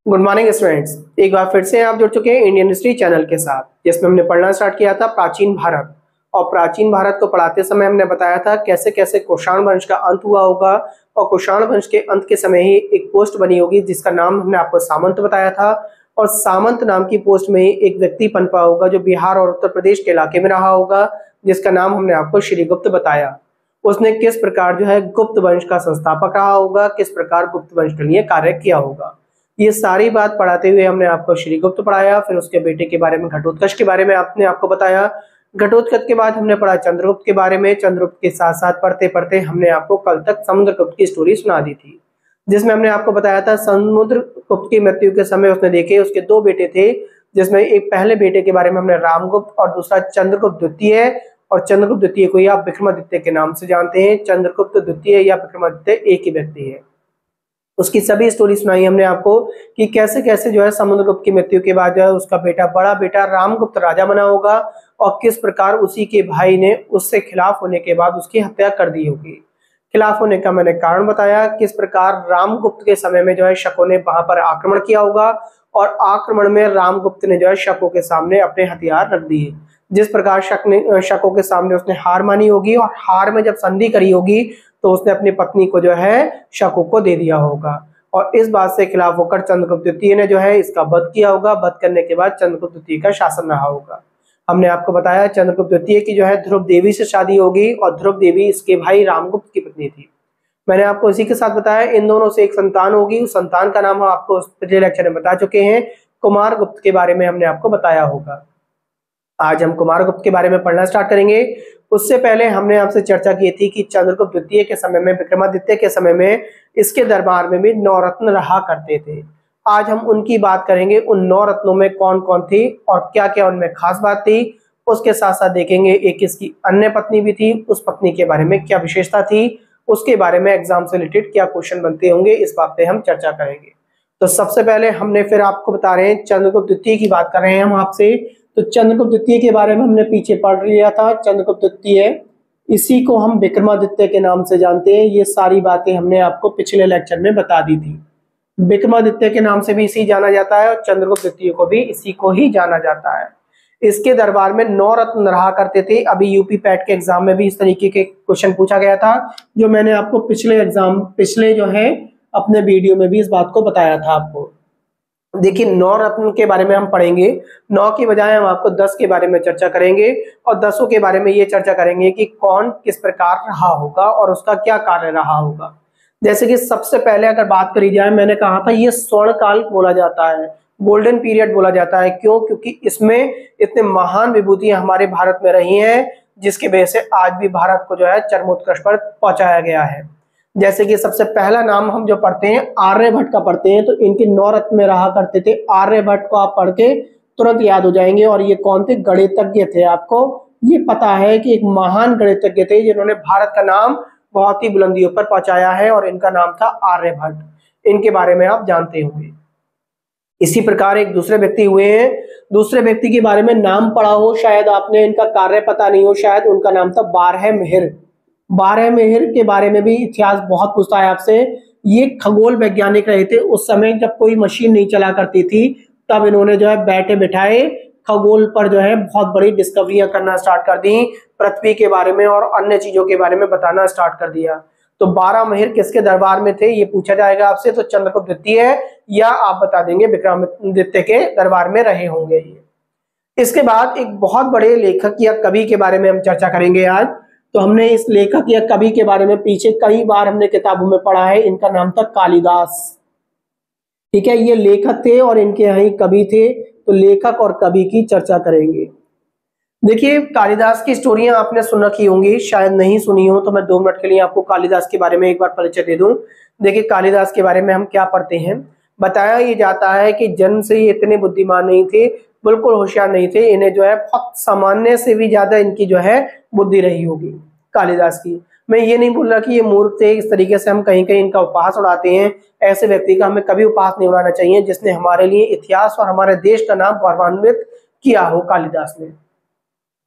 Good morning students, एक बार फिर से आप जुड़ चुके हैं इंडियन हिस्ट्री चैनल के साथ, जिसमें हमने पढ़ना स्टार्ट किया था प्राचीन भारत। और प्राचीन भारत को पढ़ाते समय हमने बताया था कैसे कैसे कुषाण वंश का अंत हुआ होगा, और कुषाण वंश के अंत के समय ही एक पोस्ट बनी होगी जिसका नाम हमने आपको सामंत बताया था। और सामंत नाम की पोस्ट में ही एक व्यक्ति पनपा होगा जो बिहार और उत्तर प्रदेश के इलाके में रहा होगा, जिसका नाम हमने आपको श्रीगुप्त बताया। उसने किस प्रकार जो है गुप्त वंश का संस्थापक रहा होगा, किस प्रकार गुप्त वंश के लिए कार्य किया होगा, ये सारी बात पढ़ाते हुए हमने आपको श्रीगुप्त पढ़ाया। फिर उसके बेटे के बारे में घटोत्कच के बारे में आपको बताया। घटोत्कच के बाद हमने पढ़ा चंद्रगुप्त के बारे में। चंद्रगुप्त के साथ साथ पढ़ते पढ़ते हमने आपको कल तक समुद्रगुप्त की स्टोरी सुना दी थी, जिसमें हमने आपको बताया था समुद्रगुप्त की मृत्यु के समय उसने देखे उसके दो बेटे थे, जिसमें एक पहले बेटे के बारे में हमने रामगुप्त और दूसरा चंद्रगुप्त द्वितीय। और चंद्रगुप्त द्वितीय को ही आप विक्रमादित्य के नाम से जानते हैं। चंद्रगुप्त द्वितीय या विक्रमादित्य एक ही व्यक्ति है। उसकी सभी स्टोरी सुनाई हमने आपको कि कैसे कैसे जो है समुद्रगुप्त की मृत्यु के बाद जो है उसका बड़ा बेटा रामगुप्त राजा बना होगा, और किस प्रकार उसी के भाई ने उससे खिलाफ होने के बाद उसकी हत्या कर दी होगी। खिलाफ होने का मैंने कारण बताया, किस प्रकार रामगुप्त के समय में जो है शकों ने वहां पर आक्रमण किया होगा, और आक्रमण में रामगुप्त ने जो है शकों के सामने अपने हथियार रख दिए। जिस प्रकार शकों के सामने उसने हार मानी होगी, और हार में जब संधि करी होगी तो उसने अपनी पत्नी को जो है शकों को दे दिया होगा। और इस बात से खिलाफ होकर चंद्रगुप्त द्वितीय ने जो है इसका वध किया होगा। वध करने के बाद चंद्रगुप्त द्वितीय का शासन रहा होगा। हमने आपको बताया चंद्रगुप्त द्वितीय की जो है ध्रुव देवी से शादी होगी, और ध्रुव देवी इसके भाई रामगुप्त की पत्नी थी। मैंने आपको इसी के साथ बताया इन दोनों से एक संतान होगी। उस संतान का नाम हम आपको पिछले लेक्चर में बता चुके हैं। कुमारगुप्त के बारे में हमने आपको बताया होगा। आज हम कुमारगुप्त के बारे में पढ़ना स्टार्ट करेंगे। उससे पहले हमने आपसे चर्चा की थी कि चंद्रगुप्त द्वितीय के समय में, विक्रमादित्य के समय में इसके दरबार में भी 9 रत्न रहा करते थे। आज हम उनकी बात करेंगे, उन 9 रत्नों में कौन कौन थी और क्या क्या उनमें खास बात थी। उसके साथ साथ देखेंगे एक इसकी अन्य पत्नी भी थी, उस पत्नी के बारे में क्या विशेषता थी, उसके बारे में एग्जाम से रिलेटेड क्या क्वेश्चन बनते होंगे, इस बात पे हम चर्चा करेंगे। तो सबसे पहले हमने फिर आपको बता रहे हैं चंद्रगुप्त द्वितीय की बात कर रहे हैं हम आपसे। तो चंद्रगुप्त द्वितीय के बारे में हमने पीछे पढ़ लिया था। चंद्रगुप्त द्वितीय, इसी को हम विक्रमादित्य के नाम से जानते हैं। ये सारी बातें हमने आपको पिछले लेक्चर में बता दी थी। विक्रमादित्य के नाम से भी इसी जाना जाता है, और चंद्रगुप्त द्वितीय को भी इसी को ही जाना जाता है। इसके दरबार में 9 रत्न रहा करते थे। अभी यूपी पैट के एग्जाम में भी इस तरीके के क्वेश्चन पूछा गया था, जो मैंने आपको पिछले जो है अपने वीडियो में भी इस बात को बताया था आपको। देखिए 9 रत्न के बारे में हम पढ़ेंगे। 9 की बजाय हम आपको 10 के बारे में चर्चा करेंगे, और 10 के बारे में ये चर्चा करेंगे कि कौन किस प्रकार रहा होगा और उसका क्या कार्य रहा होगा। जैसे कि सबसे पहले अगर बात करी जाए, मैंने कहा था ये स्वर्ण काल बोला जाता है, गोल्डन पीरियड बोला जाता है। क्यों? क्योंकि इसमें इतने महान विभूतियां हमारे भारत में रही हैं, जिसकी वजह से आज भी भारत को जो है चरमोत्कर्ष पर पहुंचाया गया है। जैसे कि सबसे पहला नाम हम जो पढ़ते हैं आर्यभट्ट का पढ़ते हैं, तो इनके 9 रत्न में रहा करते थे। आर्यभट्ट को आप पढ़ के तुरंत याद हो जाएंगे। और ये कौन थे? गणितज्ञ थे। आपको ये पता है कि एक महान गणितज्ञ थे जिन्होंने भारत का नाम बहुत ही बुलंदियों पर पहुंचाया है, और इनका नाम था आर्यभट्ट। इनके बारे में आप जानते होंगे। इसी प्रकार एक दूसरे व्यक्ति हुए हैं, दूसरे व्यक्ति के बारे में नाम पढ़ा हो शायद आपने, इनका कार्य पता नहीं हो शायद। उनका नाम था बारहमिहिर। बारहमिहिर के बारे में भी इतिहास बहुत पूछता है आपसे। ये खगोल वैज्ञानिक रहे थे। उस समय जब कोई मशीन नहीं चला करती थी, तब इन्होंने जो है बैठे बिठाए खगोल पर जो है बहुत बड़ी डिस्कवरियां करना स्टार्ट कर दी, पृथ्वी के बारे में और अन्य चीजों के बारे में बताना स्टार्ट कर दिया। तो बारहमिहिर किसके दरबार में थे ये पूछा जाएगा आपसे। तो चंद्रगुप्त द्वितीय या आप बता देंगे विक्रमादित्य के दरबार में रहे होंगे ये। इसके बाद एक बहुत बड़े लेखक या कवि के बारे में हम चर्चा करेंगे आज। तो हमने इस लेखक या कवि के बारे में पीछे कई बार हमने किताबों में पढ़ा है। इनका नाम था कालिदास। ठीक है, ये लेखक थे और इनके यहाँ ही कवि थे। तो लेखक और कवि की चर्चा करेंगे। देखिए कालिदास की स्टोरियां आपने सुन रखी होंगी, शायद नहीं सुनी हो, तो मैं 2 मिनट के लिए आपको कालिदास के बारे में एक बार परिचय दे दूं। देखिए कालिदास के बारे में हम क्या पढ़ते हैं। बताया ये जाता है कि जन्म से ही इतने बुद्धिमान नहीं थे, बिल्कुल होशियार नहीं थे। इन्हें जो है बहुत सामान्य से भी ज्यादा इनकी जो है बुद्धि रही होगी कालिदास की। मैं ये नहीं बोल रहा कि ये मूर्ख थे, इस तरीके से हम कहीं कहीं इनका उपहास उड़ाते हैं। ऐसे व्यक्ति का हमें कभी उपहास नहीं उड़ाना चाहिए जिसने हमारे लिए इतिहास और हमारे देश का नाम गौरवान्वित किया हो।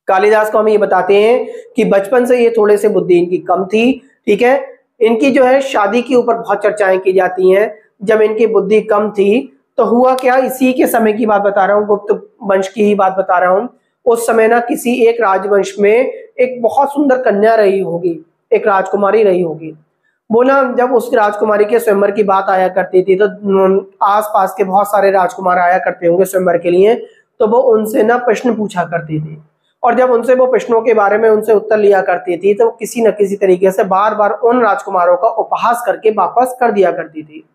कालिदास को हम ये बताते हैं कि बचपन से ये थोड़े से बुद्धि इनकी कम थी। ठीक है, इनकी जो है शादी के ऊपर बहुत चर्चाएं की जाती हैं। जब इनकी बुद्धि कम थी तो हुआ क्या, इसी के समय की बात बता रहा हूँ, गुप्त वंश की ही बात बता रहा हूँ। उस समय ना किसी एक राजवंश में एक बहुत सुंदर कन्या रही होगी, एक राजकुमारी रही होगी। वो ना जब उस राजकुमारी के स्वयंवर की बात आया करती थी तो आसपास के बहुत सारे राजकुमार आया करते होंगे स्वयंवर के लिए, तो वो उनसे ना प्रश्न पूछा करती थी। और जब उनसे वो प्रश्नों के बारे में उनसे उत्तर लिया करती थी तो किसी न किसी तरीके से बार बार उन राजकुमारों का उपहास करके वापस कर दिया करती थी।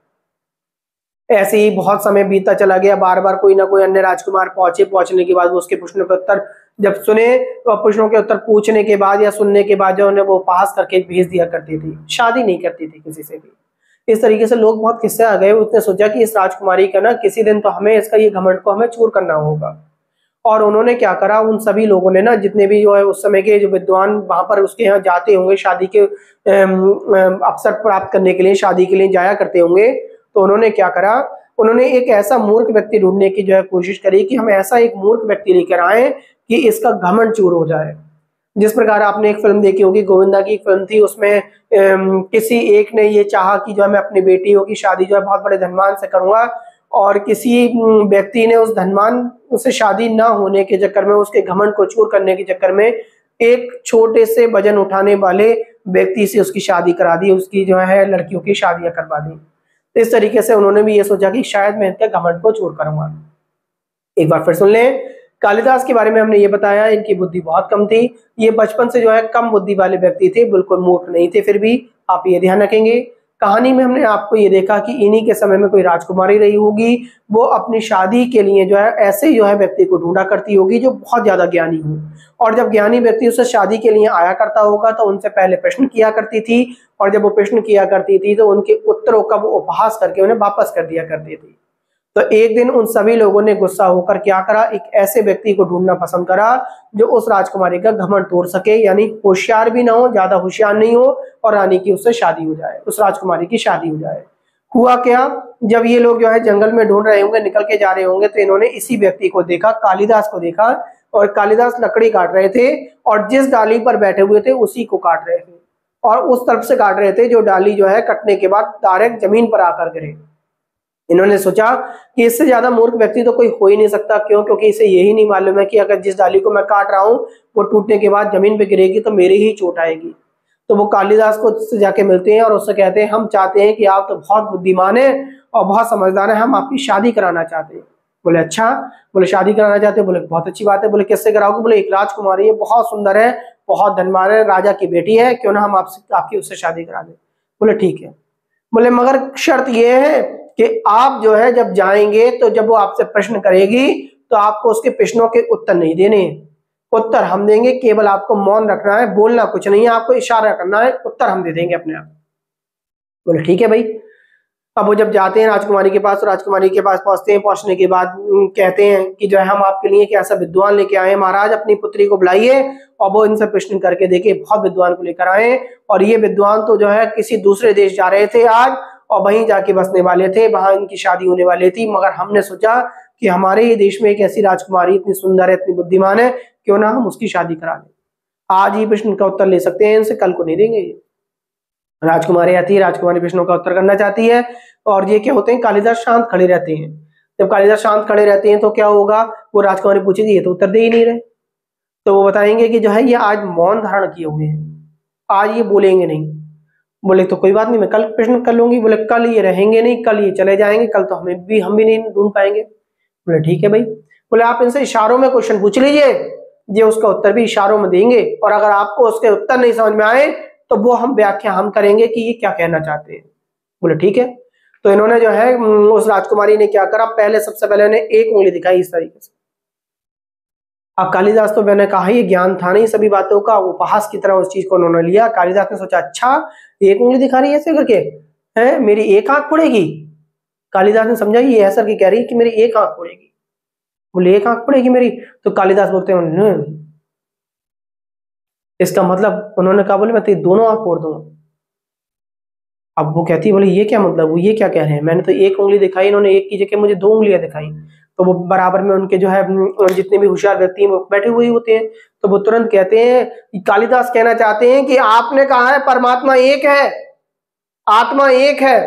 ऐसे ही बहुत समय बीतता चला गया, बार बार कोई ना कोई अन्य राजकुमार पहुंचे, पहुंचने के बाद वो उसके प्रश्नों के उत्तर जब सुने तो प्रश्नों के उत्तर पूछने के बाद या सुनने के बाद जो उन्हें वो पास करके भेज दिया करती थी, शादी नहीं करती थी किसी से भी। इस तरीके से लोग बहुत किस्से आ गए, उसने सोचा कि इस राजकुमारी का ना किसी दिन तो हमें इसका ये घमंड को हमें चूर करना होगा। और उन्होंने क्या करा, उन सभी लोगों ने ना जितने भी जो है उस समय के जो विद्वान वहां पर उसके यहाँ जाते होंगे शादी के अवसर प्राप्त करने के लिए, शादी के लिए जाया करते होंगे, तो उन्होंने क्या करा, उन्होंने एक ऐसा मूर्ख व्यक्ति ढूंढने की जो है कोशिश करी कि हम ऐसा एक मूर्ख व्यक्ति लेकर आए कि इसका घमंड चूर हो जाए। जिस प्रकार आपने एक फिल्म देखी होगी, गोविंदा की एक फिल्म थी, उसमें किसी एक ने ये चाहा कि जो है मैं अपनी बेटियों की शादी जो है बहुत बड़े धनवान से करूंगा, और किसी व्यक्ति ने उस धनवान से शादी ना होने के चक्कर में, उसके घमंड को चूर करने के चक्कर में एक छोटे से वजन उठाने वाले व्यक्ति से उसकी शादी करा दी, उसकी जो है लड़कियों की शादियां करवा दी। तो इस तरीके से उन्होंने भी ये सोचा कि शायद मैं इनके घमंड को चूर करूंगा। एक बार फिर सुन लें, कालिदास के बारे में हमने ये बताया, इनकी बुद्धि बहुत कम थी, ये बचपन से जो है कम बुद्धि वाले व्यक्ति थे, बिल्कुल मूर्ख नहीं थे। फिर भी आप ये ध्यान रखेंगे, कहानी में हमने आपको ये देखा कि इन्हीं के समय में कोई राजकुमारी रही होगी, वो अपनी शादी के लिए जो है ऐसे जो है व्यक्ति को ढूंढा करती होगी जो बहुत ज्यादा ज्ञानी हो, और जब ज्ञानी व्यक्ति उससे शादी के लिए आया करता होगा तो उनसे पहले प्रश्न किया करती थी, और जब वो प्रश्न किया करती थी तो उनके उत्तरों का वो उपहास करके उन्हें वापस कर दिया करती थी। तो एक दिन उन सभी लोगों ने गुस्सा होकर क्या करा, एक ऐसे व्यक्ति को ढूंढना पसंद करा जो उस राजकुमारी का घमंड तोड़ सके, यानी होशियार भी ना हो, ज्यादा होशियार नहीं हो, और रानी की उससे शादी हो जाए, उस राजकुमारी की शादी हो जाए। हुआ क्या, जब ये लोग जो है जंगल में ढूंढ रहे होंगे, निकल के जा रहे होंगे, तो इन्होंने इसी व्यक्ति को देखा, कालिदास को देखा, और कालिदास लकड़ी काट रहे थे और जिस डाली पर बैठे हुए थे उसी को काट रहे थे, और उस तरफ से काट रहे थे जो डाली जो है कटने के बाद डायरेक्ट जमीन पर आकर गिरे। इन्होंने सोचा कि इससे ज्यादा मूर्ख व्यक्ति तो कोई हो ही नहीं सकता, क्यों, क्योंकि इसे यही नहीं मालूम है कि अगर जिस डाली को मैं काट रहा हूँ वो टूटने के बाद जमीन पे गिरेगी तो मेरी ही चोट आएगी। तो वो कालिदास को से जाके मिलते हैं और उससे कहते हैं हम चाहते हैं कि आप तो बहुत बुद्धिमान है और बहुत समझदार है, हम आपकी शादी कराना चाहते हैं। बोले अच्छा, बोले शादी कराना चाहते हैं, बोले बहुत अच्छी बात है, बोले किससे कराओगे, बोले एक राजकुमारी है, बहुत सुंदर है, बहुत धनवान है, राजा की बेटी है, क्यों ना हम आपसे आपकी उससे शादी करा दें। बोले ठीक है, बोले मगर शर्त ये है कि आप जो है जब जाएंगे तो जब वो आपसे प्रश्न करेगी तो आपको उसके प्रश्नों के उत्तर नहीं देने, उत्तर हम देंगे, केवल आपको मौन रखना है, बोलना कुछ नहीं है, आपको इशारा करना है, उत्तर हम दे देंगे अपने आप। बोले ठीक है भाई। अब वो जब जाते हैं राजकुमारी के पास, तो राजकुमारी के पास पहुंचते हैं, पहुंचने के बाद कहते हैं कि जो है हम आपके लिए एक ऐसा विद्वान लेके आए हैं, महाराज अपनी पुत्री को बुलाइए और वो इनसे प्रश्न करके देखिए, बहुत विद्वान को लेकर आए। और ये विद्वान तो जो है किसी दूसरे देश जा रहे थे आज, और वहीं जाके बसने वाले थे, वहां इनकी शादी होने वाली थी, मगर हमने सोचा कि हमारे ही देश में एक ऐसी राजकुमारी इतनी सुंदर है, इतनी बुद्धिमान है, क्यों ना हम उसकी शादी करा लें। आज ही प्रश्न का उत्तर ले सकते हैं इनसे, कल को नहीं देंगे। राजकुमारी आती है, राजकुमारी प्रश्नों का उत्तर करना चाहती है, और ये क्या होते हैं, कालिदास शांत खड़े रहते हैं। जब कालिदास शांत खड़े रहते हैं तो क्या होगा, वो राजकुमारी पूछेगी ये तो उत्तर दे ही नहीं रहे, तो वो बताएंगे कि जो है ये आज मौन धारण किए हुए हैं, आज ये बोलेंगे नहीं। बोले तो कोई बात नहीं, मैं कल प्रश्न कर लूंगी। बोले कल ये रहेंगे नहीं, कल ये चले जाएंगे, कल तो हम भी नहीं ढूंढ पाएंगे। बोले ठीक है भाई। बोले आप इनसे इशारों में क्वेश्चन पूछ लीजिए, ये उसका उत्तर भी इशारों में देंगे, और अगर आपको उसके उत्तर नहीं समझ में आए तो वो हम व्याख्या हम करेंगे कि ये क्या कहना चाहते हैं। बोले ठीक है। तो इन्होंने जो है उस राजकुमारी ने क्या करा, पहले सबसे पहले उन्हें एक उंगली दिखाई इस तरीके से। अब कालिदास तो मैंने कहा ये ज्ञान था नहीं, सभी बातों का उपहास की तरह उस चीज को उन्होंने लिया। कालिदास ने सोचा अच्छा एक उंगली दिखा रही है ऐसे करके, है मेरी एक आंख पड़ेगी। कालिदास ने समझा ये ऐसा की कह रही है कि मेरी एक आंख पड़ेगी। बोले एक आंख पड़ेगी मेरी, तो कालिदास बोलते हैं इसका मतलब, उन्होंने कहा बोले मैं तेरी दोनों आंख फोड़ दूंगा। अब वो कहती है बोले ये क्या मतलब, वो ये क्या कह रहे हैं, मैंने तो एक उंगली दिखाई, इन्होंने एक की जगह मुझे दो उंगलियां दिखाई। तो वो बराबर में उनके जो है जितने भी होशियार व्यक्ति हैं वो बैठे हुए होते हैं, तो वो तुरंत कहते हैं, कालिदास कहना चाहते हैं कि आपने कहा है परमात्मा एक है, आत्मा एक है,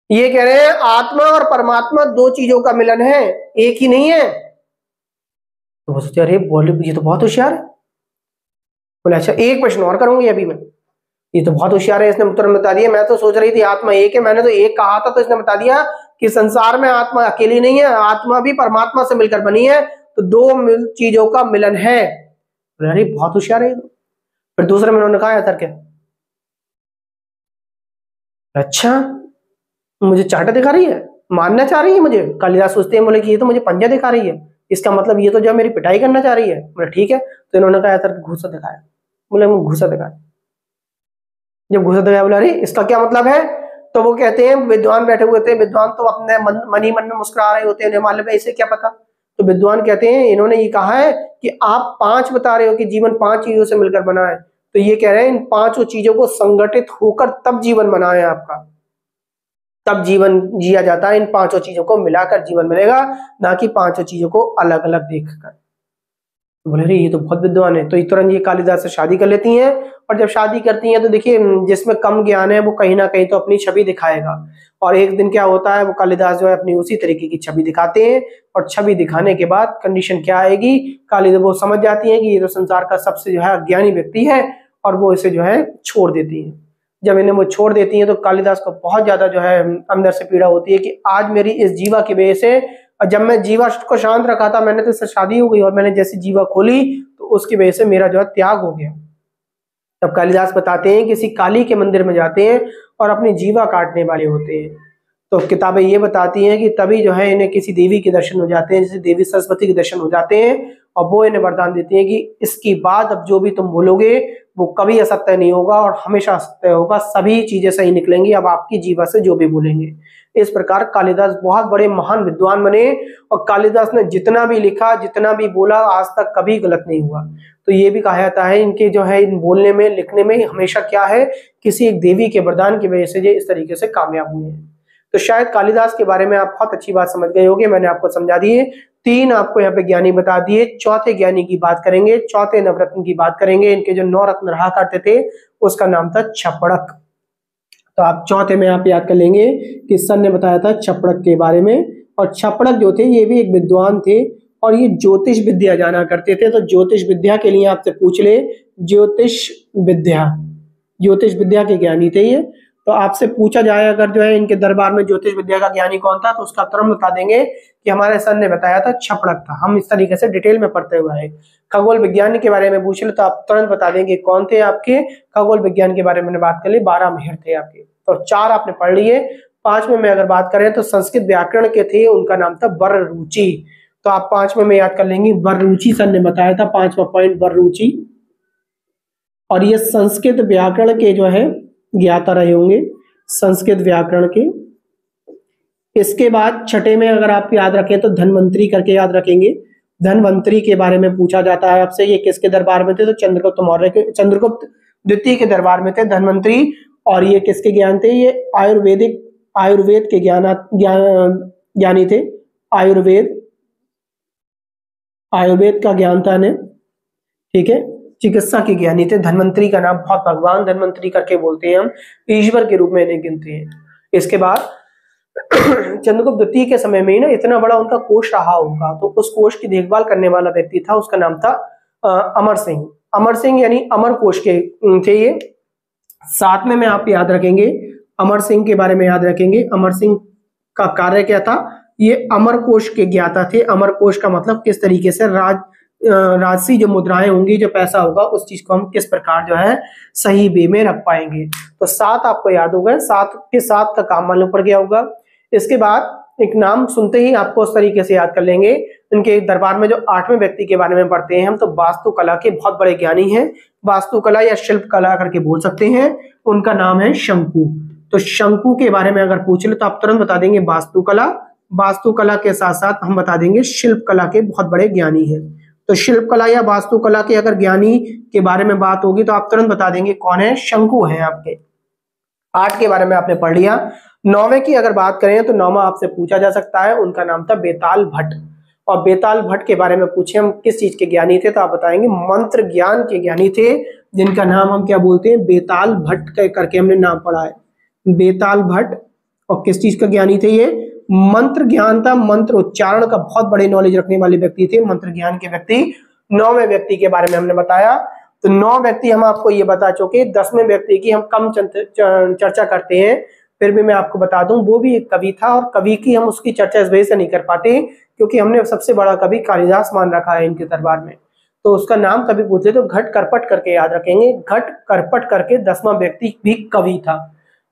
ये कह रहे हैं आत्मा और परमात्मा दो चीजों का मिलन है, एक ही नहीं है। तो वो सोचे अरे बोले ये तो बहुत होशियार है। बोले अच्छा एक प्रश्न और करूंगी अभी मैं, ये तो बहुत होशियार है, इसने उत्तर बता दिया। मैं तो सोच रही थी आत्मा एक है, मैंने तो एक कहा था, तो इसने बता दिया कि संसार में आत्मा अकेली नहीं है, आत्मा भी परमात्मा से मिलकर बनी है, तो दो चीजों का मिलन है। अरे बहुत होशियार है। फिर दूसरे में उन्होंने कहा सर क्या, अच्छा मुझे चांटा दिखा रही है, मानना चाह रही है मुझे। कालिदास सोचते हैं, बोले कि ये तो मुझे पंजा दिखा रही है, इसका मतलब ये तो जो मेरी पिटाई करना चाह रही है। बोले ठीक है। तो इन्होंने कहा सर घूसा दिखाया। बोले घूसा दिखाया। जब घूसा दिखाया बोले अरे इसका क्या मतलब है। तो वो कहते हैं विद्वान बैठे हुए थे, विद्वान तो अपने मन ही मन में मुस्कुरा रहे होते हैं, उन्हें मालूम है इसे क्या पता। तो विद्वान कहते हैं इन्होंने ये कहा है कि आप पांच बता रहे हो कि जीवन पांच चीजों से मिलकर बना है, तो ये कह रहे हैं इन पांचों चीजों को संगठित होकर तब जीवन बना है आपका, तब जीवन जिया जाता है। इन पांचों चीजों को मिलाकर जीवन बनेगा, ना कि पांचों चीजों को अलग अलग देखकर। बोले रे ये तो बहुत विद्वान है। तो तुरंत ये कालिदास से शादी कर लेती हैं, और जब शादी करती हैं तो देखिए जिसमें कम ज्ञान है वो कहीं ना कहीं तो अपनी छवि दिखाएगा। और एक दिन क्या होता है, वो कालिदास जो है अपनी उसी तरीके की छवि दिखाते हैं, और छवि दिखाने के बाद कंडीशन क्या आएगी, कालिदास वो समझ जाती है कि ये तो संसार का सबसे जो है अज्ञानी व्यक्ति है, और वो इसे जो है छोड़ देती है। जब इन्हें वो छोड़ देती हैं तो कालिदास को बहुत ज्यादा जो है अंदर से पीड़ा होती है कि आज मेरी इस जीवा की वजह से, और जब मैं जीवा को शांत रखा था, मैंने तो इससे शादी हो गई, और मैंने जैसी जीवा खोली तो उसकी वजह से मेरा जो है त्याग हो गया। तब कालिदास बताते हैं किसी काली के मंदिर में जाते हैं और अपनी जीवा काटने वाले होते हैं। तो किताबें ये बताती हैं कि तभी जो है इन्हें किसी देवी के दर्शन हो जाते हैं, जैसे देवी सरस्वती के दर्शन हो जाते हैं, और वो इन्हें वरदान देती हैं कि इसकी बाद अब जो भी तुम बोलोगे वो कभी असत्य नहीं होगा और हमेशा असत्य होगा, सभी चीजें सही निकलेंगी अब आपकी जीवा से जो भी बोलेंगे। इस प्रकार कालिदास बहुत बड़े महान विद्वान बने, और कालिदास ने जितना भी लिखा, जितना भी बोला, आज तक कभी गलत नहीं हुआ। तो ये भी कहा जाता है इनके जो है इन बोलने में, लिखने में हमेशा क्या है, किसी एक देवी के वरदान की वजह से ये इस तरीके से कामयाब हुए हैं। तो शायद कालिदास के बारे में आप बहुत अच्छी बात समझ गए होंगे, मैंने आपको समझा दिए। तीन आपको यहाँ पे ज्ञानी बता दिए, चौथे ज्ञानी की बात करेंगे, चौथे नवरत्न की बात करेंगे। इनके जो 9 रत्न रहा करते थे उसका नाम था छपड़क। तो आप चौथे में आप याद कर लेंगे कि सर ने बताया था छपड़क के बारे में। और छपड़क जो थे ये भी एक विद्वान थे, और ये ज्योतिष विद्या जाना करते थे। तो ज्योतिष विद्या के लिए आपसे पूछ ले, ज्योतिष विद्या, ज्योतिष विद्या के ज्ञानी थे ये। तो आपसे पूछा जाए अगर जो है इनके दरबार में ज्योतिष विद्या का ज्ञानी कौन था, तो उसका तुरंत बता देंगे कि हमारे सर ने बताया था छपड़क था। हम इस तरीके से डिटेल में पढ़ते हुए आए। खगोल विज्ञान के बारे में पूछ ले तो आप तुरंत बता देंगे कौन थे आपके, खगोल विज्ञान के बारे में बात कर ले 12 मेहर थे आपके। तो 4 आपने पढ़ लिए। 5वें में अगर बात करें तो संस्कृत व्याकरण के थे, उनका नाम था वररुचि। तो आप 5वें में याद कर लेंगे वररुचि, सर ने बताया था 5वां पॉइंट वररुचि। और ये संस्कृत व्याकरण के जो है ज्ञाता रहे होंगे, संस्कृत व्याकरण के। इसके बाद छठे में अगर आप याद रखें तो धन्वंतरी करके याद रखेंगे। धन्वंतरी के बारे में पूछा जाता है आपसे, ये किसके दरबार में थे, तो चंद्रगुप्त मौर्य के, चंद्रगुप्त द्वितीय के दरबार में थे धन्वंतरी। और ये किसके ज्ञान थे, ये आयुर्वेद के ज्ञानी थे। आयुर्वेद का ज्ञान था इन्हें, ठीक है, चिकित्सा के ज्ञानी थे। धन्वंतरी का नाम बहुत, भगवान धन्वंतरी करके बोलते हैं हम, ईश्वर के रूप में इन्हें गिनते हैं। इसके बाद चंद्रगुप्त द्वितीय के समय में ही ना इतना बड़ा उनका कोष रहा होगा, तो उस कोष की देखभाल करने वाला व्यक्ति था, उसका नाम था अमर सिंह। अमर सिंह यानी अमर कोष के थे ये। 7वें में आप याद रखेंगे, अमर सिंह के बारे में याद रखेंगे। अमर सिंह का कार्य क्या था, ये अमर कोष के ज्ञाता थे। अमर कोष का मतलब किस तरीके से राजसी जो मुद्राएं होंगी, जो पैसा होगा, उस चीज को हम किस प्रकार जो है सही वे में रख पाएंगे। तो 7 आपको याद होगा, 7 के 7 का काम मालूम पड़ गया होगा। इसके बाद एक नाम सुनते ही आपको उस तरीके से याद कर लेंगे। इनके दरबार में जो 8वें व्यक्ति के बारे में पढ़ते हैं हम, तो वास्तुकला के बहुत बड़े ज्ञानी हैं, वास्तुकला या शिल्प कला करके बोल सकते हैं। उनका नाम है शंकु। तो शंकु के बारे में अगर पूछ ले तो आप तुरंत बता देंगे वास्तुकला। वास्तुकला के साथ साथ हम बता देंगे शिल्प कला के बहुत बड़े ज्ञानी हैं। तो शिल्प कला या वास्तुकला के अगर ज्ञानी के बारे में बात होगी तो आप तुरंत बता देंगे कौन है, शंकु हैं आपके। 8 के बारे में आपने पढ़ लिया। 9वें की अगर बात करें तो 9वां आपसे पूछा जा सकता है, उनका नाम था बेताल भट्ट। और बेताल भट्ट के बारे में पूछे हम किस चीज के ज्ञानी थे, तो आप बताएंगे मंत्र ज्ञान के ज्ञानी थे, जिनका नाम हम क्या बोलते हैं, बेताल भट्ट करके हमने नाम पढ़ा है, बेताल भट्ट। और किस चीज का ज्ञानी थे ये? मंत्र ज्ञान था, मंत्र उच्चारण का बहुत बड़े नॉलेज रखने वाले व्यक्ति थे, मंत्र ज्ञान के व्यक्ति। 9वें व्यक्ति के बारे में हमने बताया। तो 9 व्यक्ति हम आपको ये बता चुके। 10वें व्यक्ति की हम कम चर्चा करते हैं, फिर भी मैं आपको बता दूं वो भी एक कवि था, और कवि की हम उसकी चर्चा इस वजह से नहीं कर पाते क्योंकि हमने सबसे बड़ा कवि कालिदास मान रखा है इनके दरबार में। तो उसका नाम कभी पूछे तो घट करपट करके याद रखेंगे, घट करपट करके 10वां व्यक्ति भी कवि था।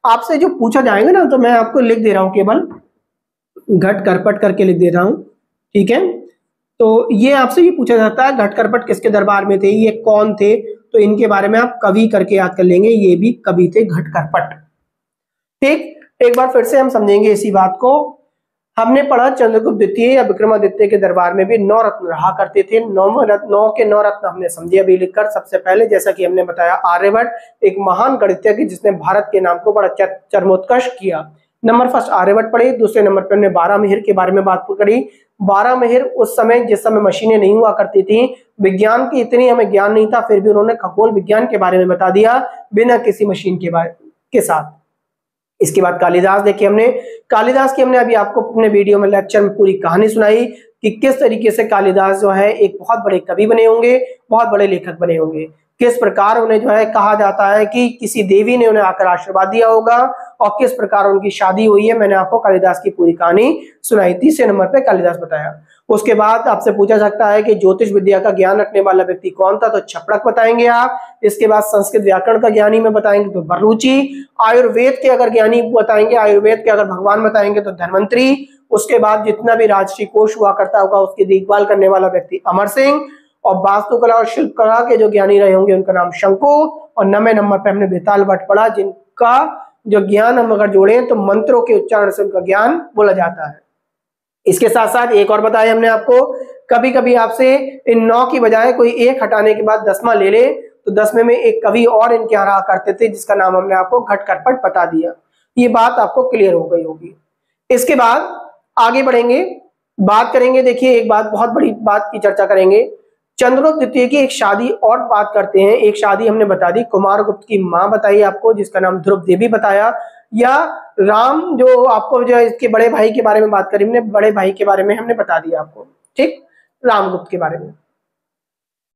आपसे जो पूछा जाएगा ना, तो मैं आपको लिख दे रहा हूं, केवल घट करपट करके लिख दे रहा हूं, ठीक है। तो ये आपसे ये पूछा जाता है घट करपट किसके दरबार में थे, ये कौन थे, तो इनके बारे में आप कवि करके याद कर लेंगे, ये भी कवि थे घट करपट। ठीक, एक बार फिर से हम समझेंगे इसी बात को। हमने पढ़ा चंद्रगुप्त द्वितीय या विक्रमादित्य के दरबार में भी 9 रत्न रहा करते थे। 9 के 9 रत्न हमने समझे अभी लिखकर। सबसे पहले जैसा कि हमने बताया आर्यभट्ट एक महान गणितज्ञ जिसने भारत के नाम को बड़ा चरमोत्कर्ष किया। नंबर फर्स्ट आर्यभट्ट पढ़े। दूसरे नंबर पर हमने बारहमिहिर के बारे में बात करी। बारहमिहिर उस समय, जिस समय मशीनें नहीं हुआ करती थी, विज्ञान की इतनी हमें ज्ञान नहीं था, फिर भी उन्होंने खगोल विज्ञान के बारे में बता दिया बिना किसी मशीन के साथ। इसके बाद कालिदास देखिए हमने, कालिदास की हमने अभी आपको अपने वीडियो में लेक्चर में पूरी कहानी सुनाई कि किस तरीके से कालिदास जो है एक बहुत बड़े कवि बने होंगे, बहुत बड़े लेखक बने होंगे, किस प्रकार उन्हें जो है कहा जाता है कि किसी देवी ने उन्हें आकर आशीर्वाद दिया होगा, और किस प्रकार उनकी शादी हुई है। मैंने आपको कालिदास की पूरी कहानी सुनाई। तीसरे नंबर पे कालिदास बताया। उसके बाद आपसे पूछा सकता है कि ज्योतिष विद्या का ज्ञान रखने वाला व्यक्ति कौन था, तो छपड़क बताएंगे आप। इसके बाद संस्कृत व्याकरण का ज्ञानी में बताएंगे तो बर्रुचि। आयुर्वेद के अगर ज्ञानी बताएंगे, आयुर्वेद के अगर भगवान बताएंगे तो धन्वंतरी। उसके बाद जितना भी राजश्री कोष हुआ करता होगा उसकी देखभाल करने वाला व्यक्ति अमर सिंह। और वास्तुकला और शिल्पकला के जो ज्ञानी रहे होंगे उनका नाम शंकु। और 9वें नंबर पे हमने बेताल भट्ट पढ़ा, जिनका जो ज्ञान हम अगर जोड़े तो मंत्रों के उच्चारण से उनका ज्ञान बोला जाता है। इसके साथ साथ एक और बताया हमने आपको, कभी कभी आपसे इन 9 की बजाय कोई एक हटाने के बाद 10वां ले ले, तो 10वें में एक कवि और इनके यहाँ रहा करते थे जिसका नाम हमने आपको घट करपट बता दिया। ये बात आपको क्लियर हो गई होगी। इसके बाद आगे बढ़ेंगे, बात करेंगे। देखिए एक बात, बहुत बड़ी बात की चर्चा करेंगे। चंद्रगुप्त द्वितीय की एक शादी और बात करते हैं। एक शादी हमने बता दी, कुमारगुप्त की मां बताई आपको जिसका नाम ध्रुव देवी बताया, या राम जो आपको जो इसके बड़े भाई के बारे में बात करी हमने, बड़े भाई के बारे में हमने बता दिया आपको, ठीक, रामगुप्त के बारे में।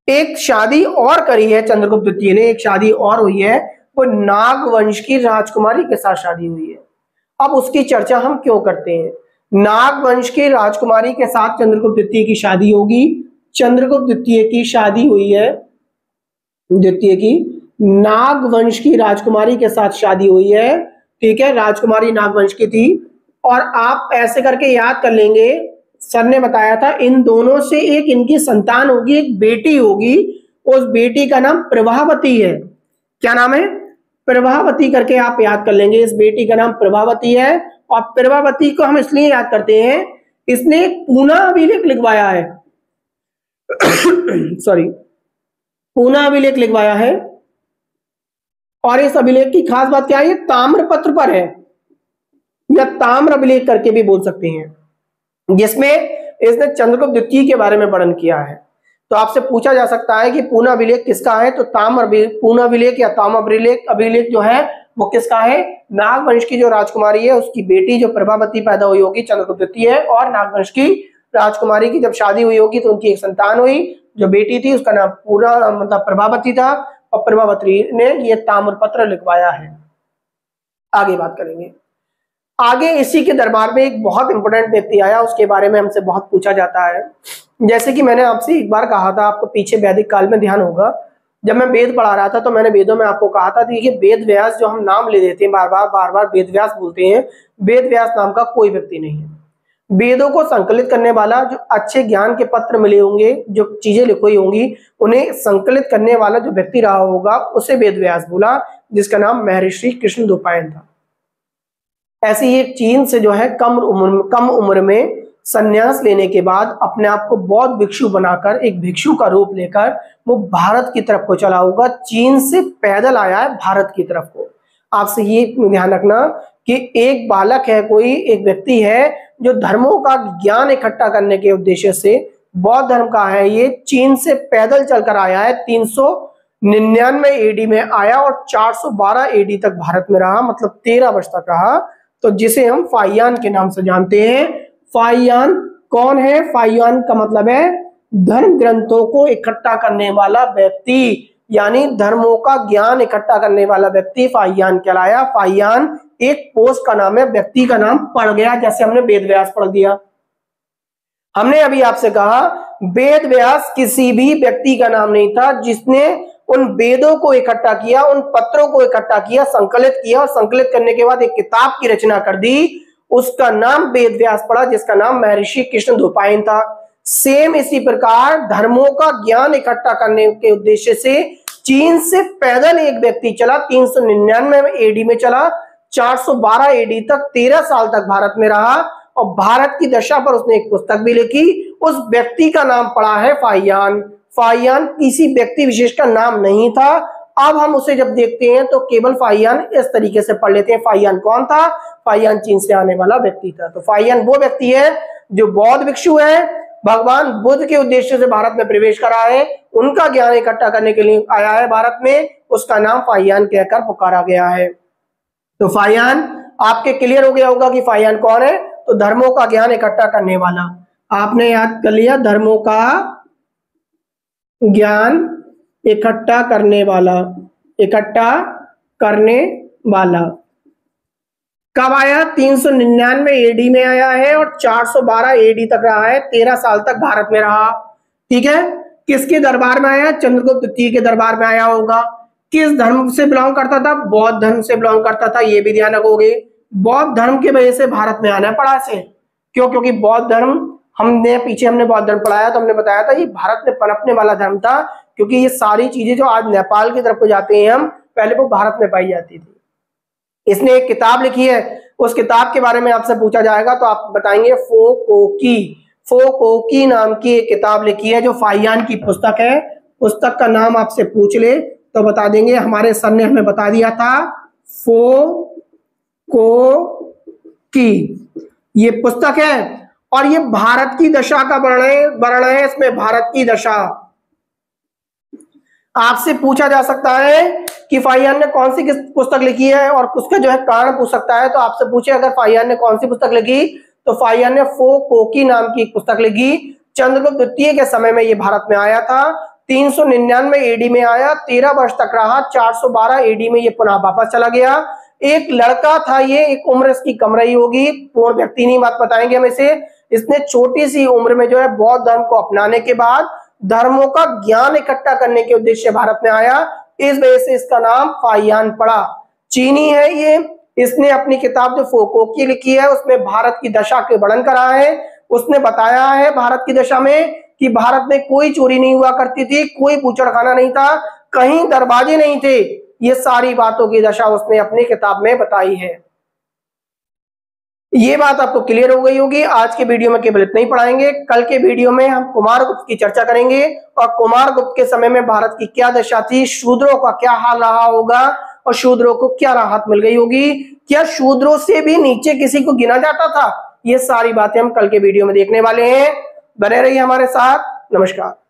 एक शादी और करी है चंद्रगुप्त द्वितीय ने, एक शादी और हुई है, वो नागवंश की राजकुमारी के साथ शादी हुई है। अब उसकी चर्चा हम क्यों करते हैं? नागवंश की राजकुमारी के साथ चंद्रगुप्त द्वितीय की शादी होगी। चंद्रगुप्त द्वितीय की शादी हुई है, द्वितीय की नागवंश की राजकुमारी के साथ शादी हुई है, ठीक है, राजकुमारी नागवंश की थी। और आप ऐसे करके याद कर लेंगे, सर ने बताया था इन दोनों से एक इनकी संतान होगी, एक बेटी होगी, उस बेटी का नाम प्रभावती है। क्या नाम है? प्रभावती करके आप याद कर लेंगे, इस बेटी का नाम प्रभावती है। और प्रभावती को हम इसलिए याद करते हैं, इसने पूना अभिलेख लिखवाया है सॉरी, पूना अभिलेख लिखवाया है। और इस अभिलेख की खास बात क्या है? ताम्र पत्र पर है, या ताम्र अभिलेख करके भी बोल सकते हैं, जिसमें इसने चंद्रगुप्त द्वितीय के बारे में वर्णन किया है। तो आपसे पूछा जा सकता है कि पूना अभिलेख किसका है, तो पूना अभिलेख या ताम्र अभिलेख जो है वो किसका है? नागवंश की जो राजकुमारी है उसकी बेटी जो प्रभावती पैदा हुई होगी चंद्रगुप्त द्वितीय, और नागवंश की राजकुमारी की जब शादी हुई होगी तो उनकी एक संतान हुई, जो बेटी थी उसका नाम पूरा मतलब प्रभावती था, और प्रभावती ने ये ताम्रपत्र लिखवाया है। आगे बात करेंगे। आगे इसी के दरबार में एक बहुत इंपॉर्टेंट व्यक्ति आया, उसके बारे में हमसे बहुत पूछा जाता है। जैसे कि मैंने आपसे एक बार कहा था, आपको पीछे वैदिक काल में ध्यान होगा, जब मैं वेद पढ़ा रहा था तो मैंने वेदों में आपको कहा था, देखिए वेद व्यास जो हम नाम ले देते हैं बार बार वेद व्यास बोलते हैं, वेद व्यास नाम का कोई व्यक्ति नहीं है। वेदों को संकलित करने वाला, जो अच्छे ज्ञान के पत्र मिले होंगे, जो चीजें लिखी होंगी, उन्हें संकलित करने वाला जो व्यक्ति रहा होगा उसे वेद व्यास बोला, जिसका नाम महर्षि कृष्णद्वैपायन था। ऐसे ही एक चीन से जो है कम उम्र में संन्यास लेने के बाद अपने आप को बौद्ध भिक्षु बनाकर, एक भिक्षु का रूप लेकर वो भारत की तरफ को चला होगा। चीन से पैदल आया है भारत की तरफ को। आपसे ये ध्यान रखना कि एक बालक है, कोई एक व्यक्ति है जो धर्मों का ज्ञान इकट्ठा करने के उद्देश्य से, बौद्ध धर्म का है, ये चीन से पैदल चलकर आया है। 399 एडी में आया और 412 एडी तक भारत में रहा, मतलब 13 वर्ष तक रहा। तो जिसे हम फाहियान के नाम से जानते हैं। फाहियान कौन है? फाहियान का मतलब है धर्म ग्रंथों को इकट्ठा करने वाला व्यक्ति, यानी धर्मों का ज्ञान इकट्ठा करने वाला व्यक्ति फाहियान कहलाया। फाहियान एक पोस्ट का नाम है, व्यक्ति का नाम पड़ गया, जैसे हमने वेद व्यास पढ़ दिया। हमने अभी आपसे कहा वेद व्यास किसी भी व्यक्ति का नाम नहीं था जिसने उन वेदों को इकट्ठा किया, उन पत्रों को इकट्ठा किया, संकलित किया और संकलित करने के बाद एक किताब की रचना कर दी। उसका नाम वेद व्यास पड़ा, जिसका नाम महर्षि कृष्णद्वैपायन था। सेम इसी प्रकार धर्मों का ज्ञान इकट्ठा करने के उद्देश्य से चीन से पैदल एक व्यक्ति चला, 399 में एडी में चला, 412 एडी तक 13 साल तक भारत में रहा और भारत की दशा पर उसने एक पुस्तक भी लिखी। उस व्यक्ति का नाम पड़ा है फाहियान। फाहियान किसी व्यक्ति विशेष का नाम नहीं था। अब हम उसे जब देखते हैं तो केवल फाहियान इस तरीके से पढ़ लेते हैं। फाहियान कौन था? फाहियान चीन से आने वाला व्यक्ति था। तो फाहियान वो व्यक्ति है जो बौद्ध भिक्षु है, भगवान बुद्ध के उद्देश्य से भारत में प्रवेश करा है, उनका ज्ञान इकट्ठा करने के लिए आया है भारत में, उसका नाम फाहियान कहकर पुकारा गया है। तो फाहियान आपके क्लियर हो गया होगा कि फाहियान कौन है। तो धर्मों का ज्ञान इकट्ठा करने वाला, आपने याद कर लिया, धर्मों का ज्ञान इकट्ठा करने वाला, इकट्ठा करने वाला। कब आया? 399 एडी में आया है और 412 एडी तक रहा है, 13 साल तक भारत में रहा। ठीक है, किसके दरबार में आया? चंद्रगुप्त द्वितीय के दरबार में आया होगा। किस धर्म से बिलोंग करता था? बौद्ध धर्म से बिलोंग करता था, ये भी ध्यान रखोगे। बौद्ध धर्म की वजह से भारत में आना पड़ा से, क्यों? क्योंकि बौद्ध धर्म हमने बौद्ध धर्म पढ़ाया तो हमने बताया था ये भारत में पनपने वाला धर्म था, क्योंकि ये सारी चीजें जो आज नेपाल की तरफ को जाते हैं हम, पहले वो भारत में पाई जाती थी। इसने एक किताब लिखी है, उस किताब के बारे में आपसे पूछा जाएगा तो आप बताएंगे फो कोकी नाम की एक किताब लिखी है जो फाहियान की पुस्तक है। पुस्तक का नाम आपसे पूछ ले तो बता देंगे, हमारे सर ने हमें बता दिया था। फो की ये पुस्तक है और ये भारत की दशा का वर्णन है। इसमें भारत की दशा आपसे पूछा जा सकता है कि फाहियान ने कौन सी पुस्तक लिखी है और उसका जो है कारण पूछ सकता है। तो आपसे पूछे अगर फाहियान ने कौन सी पुस्तक लिखी, तो फाहियान ने फो कोकी नाम की एक पुस्तक लिखी। चंद्रगुप्त द्वितीय के समय में ये भारत में आया था, 399 एडी में आया, 13 वर्ष तक रहा, 412 एडी में ये पुनः वापस चला गया। एक लड़का था ये, एक उम्र इसकी कम रही होगी, पूर्ण व्यक्ति नहीं, बात बताएंगे हम इसे। इसने छोटी सी उम्र में जो है बौद्ध धर्म को अपनाने के बाद धर्मों का ज्ञान इकट्ठा करने के उद्देश्य से भारत में आया, इस वजह से इसका नाम फाहियान पड़ा। चीनी है ये, इसने अपनी किताब जो फो कोकी लिखी है उसमें भारत की दशा के वर्णन करा है। उसने बताया है भारत की दशा में कि भारत में कोई चोरी नहीं हुआ करती थी, कोई बूचड़खाना नहीं था, कहीं दरवाजे नहीं थे, ये सारी बातों की दशा उसने अपनी किताब में बताई है। ये बात आपको क्लियर हो गई होगी। आज के वीडियो में केवल इतना ही पढ़ाएंगे, कल के वीडियो में हम कुमारगुप्त की चर्चा करेंगे और कुमारगुप्त के समय में भारत की क्या दशा थी, शूद्रों का क्या हाल रहा होगा और शूद्रों को क्या राहत मिल गई होगी, क्या शूद्रों से भी नीचे किसी को गिना जाता था, ये सारी बातें हम कल के वीडियो में देखने वाले हैं। बने रहिए हमारे साथ। नमस्कार।